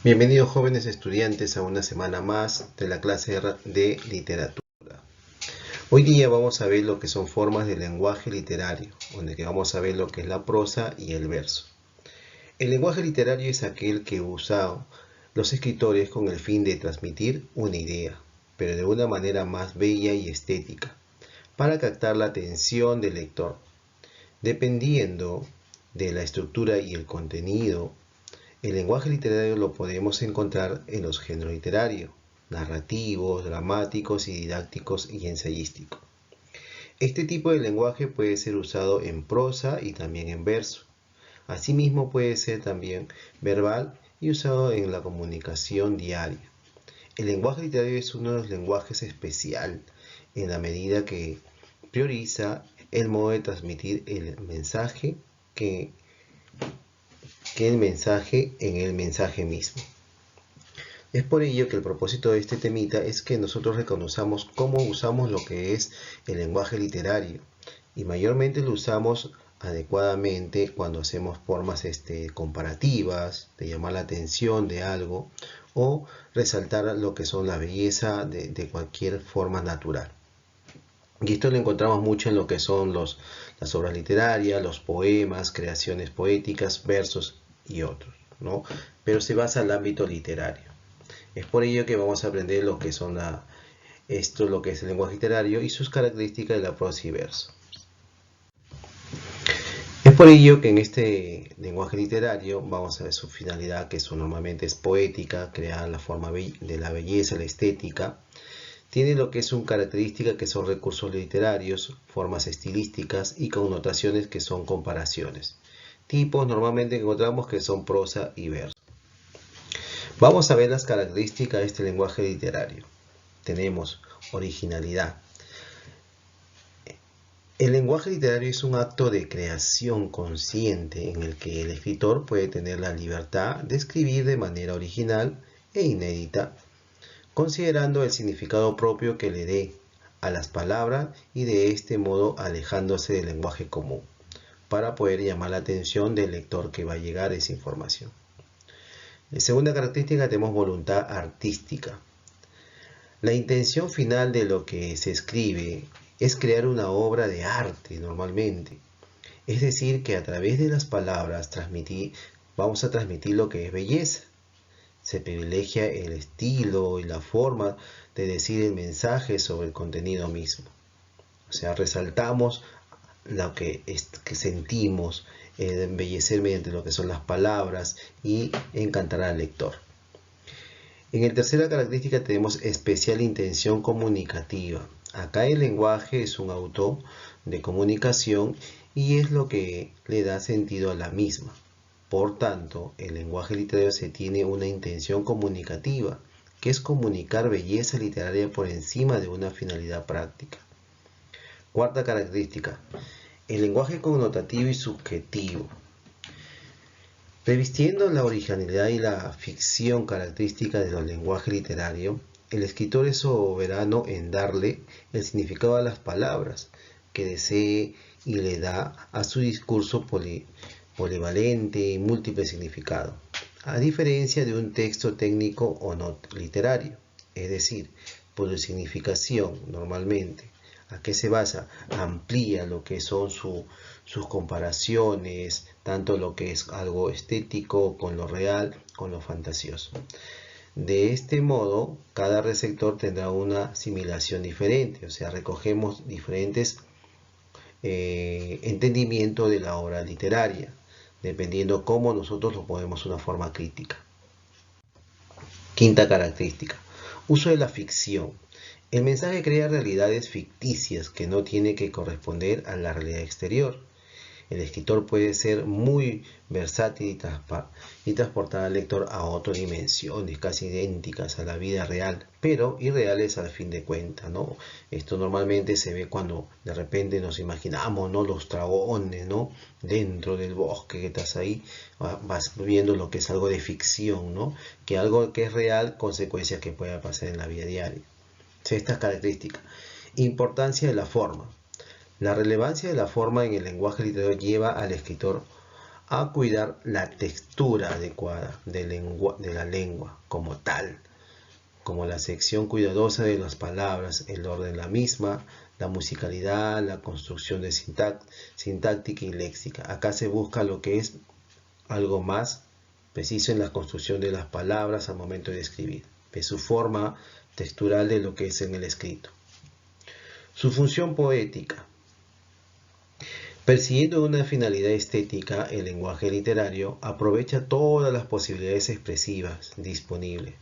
Bienvenidos jóvenes estudiantes a una semana más de la clase de literatura. Hoy día vamos a ver lo que son formas de lenguaje literario, donde vamos a ver lo que es la prosa y el verso. El lenguaje literario es aquel que usan los escritores con el fin de transmitir una idea, pero de una manera más bella y estética, para captar la atención del lector. Dependiendo de la estructura y el contenido, el lenguaje literario lo podemos encontrar en los géneros literarios, narrativos, dramáticos y didácticos y ensayísticos. Este tipo de lenguaje puede ser usado en prosa y también en verso. Asimismo puede ser también verbal y usado en la comunicación diaria. El lenguaje literario es uno de los lenguajes especial en la medida que prioriza el modo de transmitir el mensaje que el mensaje en el mensaje mismo. Es por ello que el propósito de este temita es que nosotros reconozcamos cómo usamos lo que es el lenguaje literario y mayormente lo usamos adecuadamente cuando hacemos formas comparativas, de llamar la atención de algo o resaltar lo que son la belleza de cualquier forma natural. Y esto lo encontramos mucho en lo que son las obras literarias, los poemas, creaciones poéticas, versos y otros, ¿no? Pero se basa en el ámbito literario. Es por ello que vamos a aprender lo que son lo que es el lenguaje literario y sus características de la prosa y verso. Es por ello que en este lenguaje literario vamos a ver su finalidad, que normalmente es poética, crear la forma de la belleza, la estética. Tiene lo que es una característica que son recursos literarios, formas estilísticas y connotaciones que son comparaciones. Tipos normalmente encontramos que son prosa y verso. Vamos a ver las características de este lenguaje literario. Tenemos originalidad. El lenguaje literario es un acto de creación consciente en el que el escritor puede tener la libertad de escribir de manera original e inédita, considerando el significado propio que le dé a las palabras y de este modo alejándose del lenguaje común, para poder llamar la atención del lector que va a llegar a esa información. En segunda característica tenemos voluntad artística. La intención final de lo que se escribe es crear una obra de arte normalmente. Es decir, que a través de las palabras vamos a transmitir lo que es belleza. Se privilegia el estilo y la forma de decir el mensaje sobre el contenido mismo. O sea, resaltamos lo que sentimos, embellecer mediante lo que son las palabras y encantar al lector. En la tercera característica tenemos especial intención comunicativa. Acá el lenguaje es un auto de comunicación y es lo que le da sentido a la misma. Por tanto, el lenguaje literario se tiene una intención comunicativa, que es comunicar belleza literaria por encima de una finalidad práctica. Cuarta característica, el lenguaje connotativo y subjetivo. Revistiendo la originalidad y la ficción característica de los lenguajes literarios, el escritor es soberano en darle el significado a las palabras que desee y le da a su discurso polivalente y múltiple significado, a diferencia de un texto técnico o no literario, es decir, por su significación normalmente. ¿A qué se basa? Amplía lo que son sus comparaciones, tanto lo que es algo estético con lo real, con lo fantasioso. De este modo, cada receptor tendrá una asimilación diferente, o sea, recogemos diferentes entendimientos de la obra literaria, dependiendo cómo nosotros lo ponemos de una forma crítica. Quinta característica, uso de la ficción. El mensaje crea realidades ficticias que no tiene que corresponder a la realidad exterior. El escritor puede ser muy versátil y transportar al lector a otras dimensiones casi idénticas a la vida real, pero irreales al fin de cuentas, ¿no? Esto normalmente se ve cuando de repente nos imaginamos, ¿no?, los dragones, ¿no?, dentro del bosque que estás ahí, vas viendo lo que es algo de ficción, ¿no?, que algo que es real, consecuencias que pueda pasar en la vida diaria. Estas características. Importancia de la forma. La relevancia de la forma en el lenguaje literario lleva al escritor a cuidar la textura adecuada de la lengua como tal, como la sección cuidadosa de las palabras, el orden de la misma, la musicalidad, la construcción de sintáctica y léxica. Acá se busca lo que es algo más preciso en la construcción de las palabras al momento de escribir, de su forma textural de lo que es en el escrito. Su función poética. Persiguiendo una finalidad estética, el lenguaje literario aprovecha todas las posibilidades expresivas disponibles.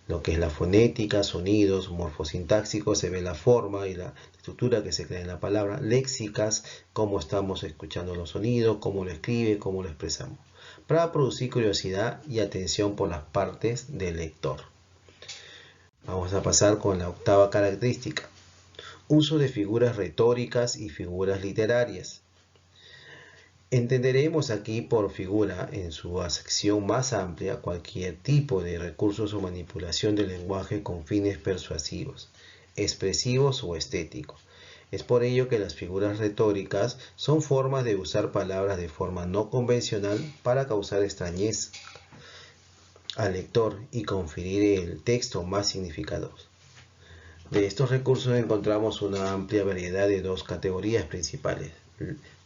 Lo que es la fonética, sonidos, morfosintácticos, se ve la forma y la estructura que se crea en la palabra, léxicas, cómo estamos escuchando los sonidos, cómo lo escribe, cómo lo expresamos, para producir curiosidad y atención por las partes del lector. Vamos a pasar con la octava característica. Uso de figuras retóricas y figuras literarias. Entenderemos aquí por figura, en su acepción más amplia, cualquier tipo de recursos o manipulación del lenguaje con fines persuasivos, expresivos o estéticos. Es por ello que las figuras retóricas son formas de usar palabras de forma no convencional para causar extrañeza al lector y conferir el texto más significados. De estos recursos encontramos una amplia variedad de dos categorías principales,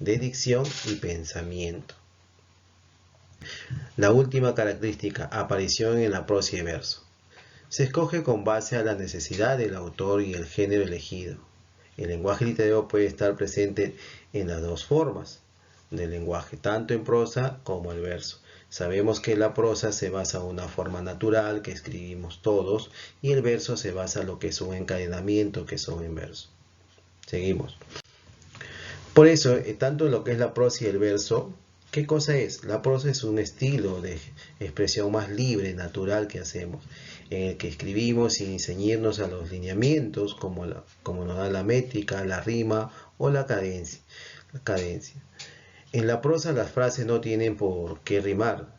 de dicción y pensamiento. La última característica, aparición en la prosa y verso. Se escoge con base a la necesidad del autor y el género elegido. El lenguaje literario puede estar presente en las dos formas del lenguaje, tanto en prosa como en verso. Sabemos que la prosa se basa en una forma natural que escribimos todos y el verso se basa en lo que es un encadenamiento que son en verso. Seguimos. Por eso, tanto en lo que es la prosa y el verso, ¿qué cosa es? La prosa es un estilo de expresión más libre, natural que hacemos, en el que escribimos sin ceñirnos a los lineamientos como nos da la métrica, la rima o la cadencia. En la prosa las frases no tienen por qué rimar.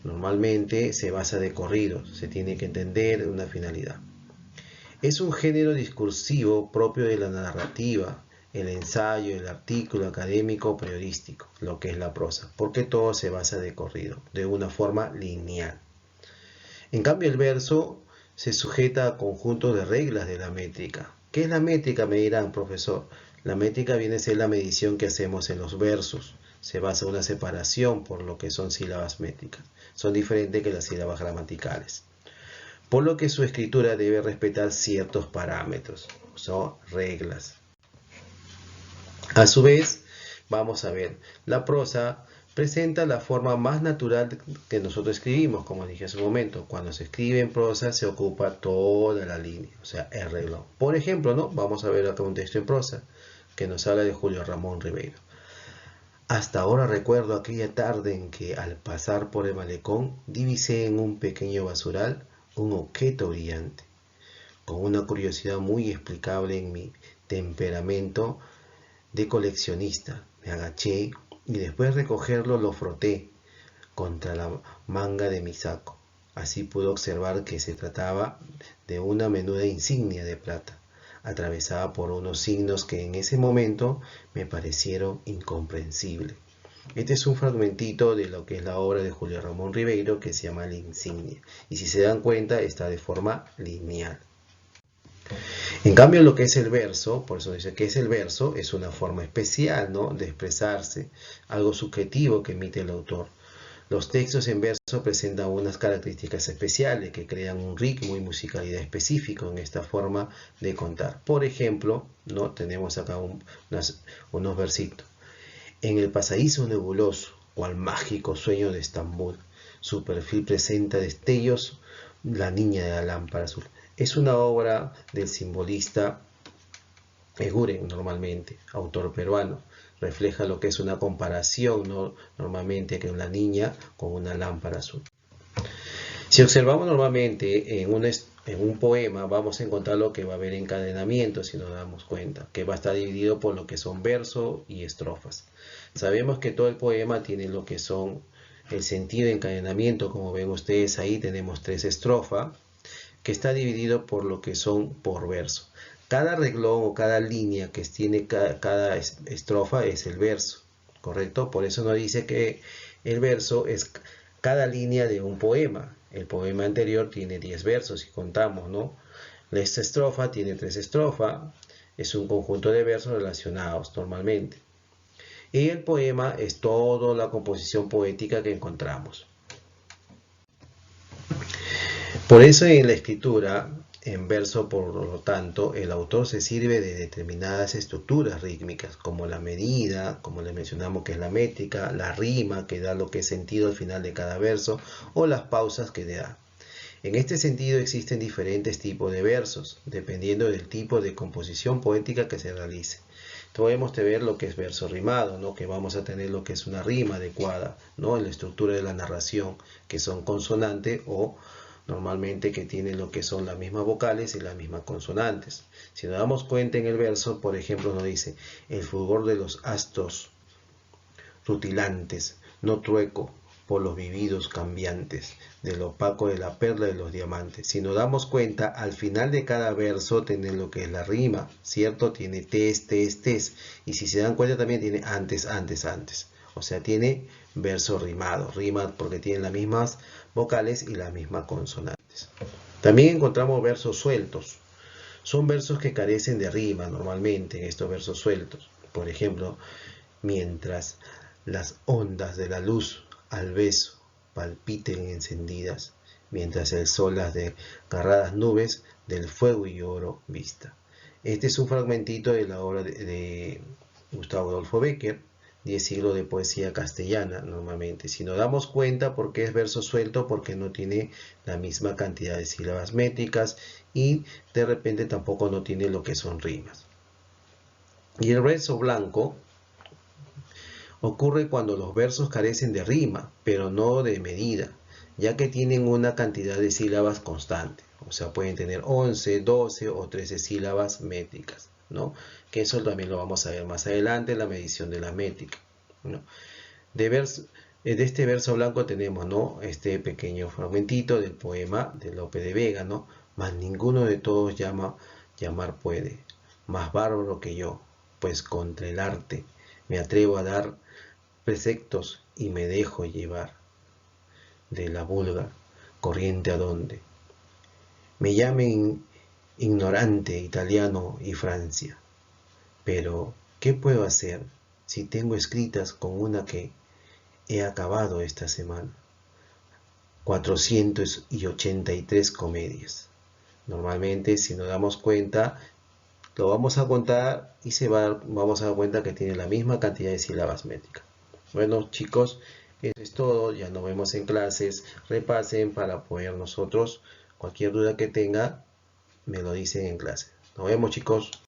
Normalmente se basa de corridos, se tiene que entender una finalidad. Es un género discursivo propio de la narrativa, el ensayo, el artículo académico o periodístico, lo que es la prosa, porque todo se basa de corrido, de una forma lineal. En cambio, el verso se sujeta a conjuntos de reglas de la métrica. ¿Qué es la métrica? Me dirán, profesor. La métrica viene a ser la medición que hacemos en los versos. Se basa en una separación por lo que son sílabas métricas. Son diferentes que las sílabas gramaticales. Por lo que su escritura debe respetar ciertos parámetros, son reglas. A su vez, vamos a ver, la prosa presenta la forma más natural que nosotros escribimos, como dije hace un momento. Cuando se escribe en prosa se ocupa toda la línea, o sea, el renglón. Por ejemplo, ¿no? Vamos a ver acá un texto en prosa que nos habla de Julio Ramón Ribeiro. Hasta ahora recuerdo aquella tarde en que al pasar por el malecón divisé en un pequeño basural un objeto brillante. Con una curiosidad muy explicable en mi temperamento de coleccionista, me agaché y después de recogerlo lo froté contra la manga de mi saco. Así pude observar que se trataba de una menuda insignia de plata, atravesada por unos signos que en ese momento me parecieron incomprensibles. Este es un fragmentito de lo que es la obra de Julio Ramón Ribeiro que se llama La Insignia. Y si se dan cuenta, está de forma lineal. En cambio, lo que es el verso, por eso dice que es el verso, es una forma especial, ¿no?, de expresarse, algo subjetivo que emite el autor. Los textos en verso presentan unas características especiales que crean un ritmo y musicalidad específico en esta forma de contar. Por ejemplo, ¿no?, tenemos acá unos versitos. En el pasadizo nebuloso, cual mágico sueño de Estambul, su perfil presenta destellos la niña de la lámpara azul. Es una obra del simbolista Eguren, normalmente, autor peruano. Refleja lo que es una comparación, ¿no?, normalmente que una niña con una lámpara azul. Si observamos normalmente en un poema, vamos a encontrar lo que va a haber encadenamiento, si nos damos cuenta, que va a estar dividido por lo que son verso y estrofas. Sabemos que todo el poema tiene lo que son el sentido de encadenamiento, como ven ustedes ahí tenemos 3 estrofas, que está dividido por lo que son por verso. Cada reglón o cada línea que tiene cada estrofa es el verso, ¿correcto? Por eso nos dice que El verso es cada línea de un poema. El poema anterior tiene 10 versos si contamos, ¿no? Esta estrofa tiene 3 estrofas. Es un conjunto de versos relacionados normalmente. Y el poema es toda la composición poética que encontramos. Por eso en la escritura, en verso, por lo tanto, el autor se sirve de determinadas estructuras rítmicas, como la medida, como le mencionamos que es la métrica, la rima, que da lo que es sentido al final de cada verso, o las pausas que da. En este sentido existen diferentes tipos de versos, dependiendo del tipo de composición poética que se realice. Podemos ver lo que es verso rimado, ¿no? Que vamos a tener lo que es una rima adecuada, ¿no? En la estructura de la narración, que son consonantes o normalmente que tienen lo que son las mismas vocales y las mismas consonantes. Si nos damos cuenta en el verso, por ejemplo, nos dice, el fulgor de los astros rutilantes, no trueco por los vividos cambiantes, del opaco de la perla y de los diamantes. Si nos damos cuenta, al final de cada verso tiene lo que es la rima, ¿cierto? Tiene tes, tes, tes. Y si se dan cuenta también tiene antes, antes, antes. O sea, tiene verso rimado. Rima porque tiene las mismas vocales y las mismas consonantes. También encontramos versos sueltos. Son versos que carecen de rima normalmente, estos versos sueltos. Por ejemplo, mientras las ondas de la luz al beso palpiten encendidas, mientras el sol las desgarradas nubes del fuego y oro vista. Este es un fragmentito de la obra de Gustavo Adolfo Bécquer, 10 siglos de poesía castellana normalmente. Si nos damos cuenta por qué es verso suelto, porque no tiene la misma cantidad de sílabas métricas y de repente tampoco no tiene lo que son rimas. Y el verso blanco ocurre cuando los versos carecen de rima, pero no de medida, ya que tienen una cantidad de sílabas constante. O sea, pueden tener 11, 12 o 13 sílabas métricas, ¿no? Que eso también lo vamos a ver más adelante en la medición de la métrica, ¿no? De este verso blanco tenemos, ¿no? Este pequeño fragmentito del poema de Lope de Vega, ¿no? Mas ninguno de todos llamar puede, más bárbaro que yo, pues contra el arte me atrevo a dar preceptos y me dejo llevar de la vulga corriente adonde me llamen ignorante italiano y Francia. Pero, ¿qué puedo hacer si tengo escritas con una que he acabado esta semana? 483 comedias. Normalmente, si nos damos cuenta, lo vamos a contar y vamos a dar cuenta que tiene la misma cantidad de sílabas métricas. Bueno, chicos, eso es todo. Ya nos vemos en clases. Repasen para poder nosotros, cualquier duda que tenga, me lo dicen en clase. Nos vemos, chicos.